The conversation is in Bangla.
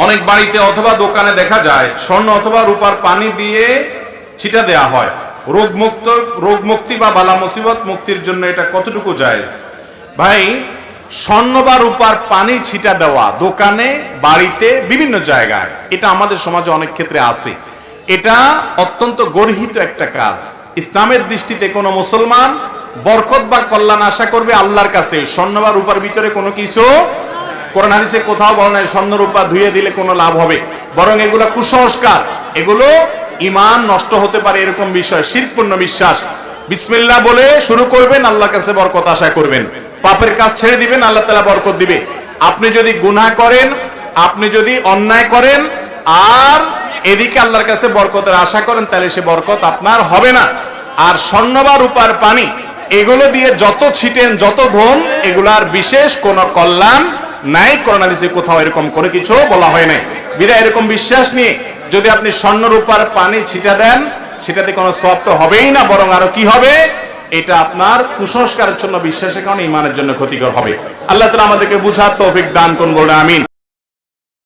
অনেক বাড়িতে অথবা দোকানে দেখা যায় স্বর্ণ অথবা রূপার পানি দিয়ে ছিটা দেয়া হয়। রোগ মুক্তি বা বালা মুসিবত মুক্তির জন্য এটা কতটুকু জায়েজ? ভাই, স্বর্ণ বা রূপার পানি ছিটা দেওয়া দোকানে, বাড়িতে, বিভিন্ন জায়গায়, এটা আমাদের সমাজে অনেক ক্ষেত্রে আছে। এটা অত্যন্ত গর্হিত একটা কাজ। ইসলামের দৃষ্টিতে কোনো মুসলমান বরকত বা কল্যাণ আশা করবে আল্লাহর কাছে, স্বর্ণ বা রূপার ভিতরে কোনো কিছু কোরআন হাদিসে কোথাও বলা নাই স্বর্ণ রূপা ধুয়ে দিলে কোনো লাভ হবে, বরং এগুলো কুসংস্কার, এগুলো ঈমান নষ্ট হতে পারে এরকম বিষয়, শিরকপূর্ণ বিশ্বাস। বিসমিল্লাহ বলে শুরু করবেন, আল্লাহর কাছে বরকত আশা করবেন, পাপের কাজ ছেড়ে দিবেন, আল্লাহ তাআলা বরকত দিবে। আপনি যদি গুনাহ করেন, আপনি যদি অন্যায় করেন আর এদিকে আল্লাহর কাছে বরকতের আশা করেন, তাহলে সে বরকত আপনার হবে না। আর স্বর্ণ বা রূপার পানি এগুলো দিয়ে যত ছিটেন, যত ধন, এগুলার বিশেষ কোনো কল্যাণ নাই। কোরআন হাদিসে কোথাও এরকম কোনো কিছু বলা হয় নাই। বিধায় এরকম বিশ্বাস নিয়ে যদি আপনি স্বর্ণ রূপার পানি ছিটা দেন, সেটাতে কোনো সওয়াব তো হবেই না, বরং আরো কি হবে, এটা আপনার কুসংস্কারের জন্য, বিশ্বাসের কারণে ঈমানের জন্য ক্ষতিকর হবে। আল্লাহ তাআলা আমাদেরকে বুঝার তৌফিক দান করুন, বলে আমিন।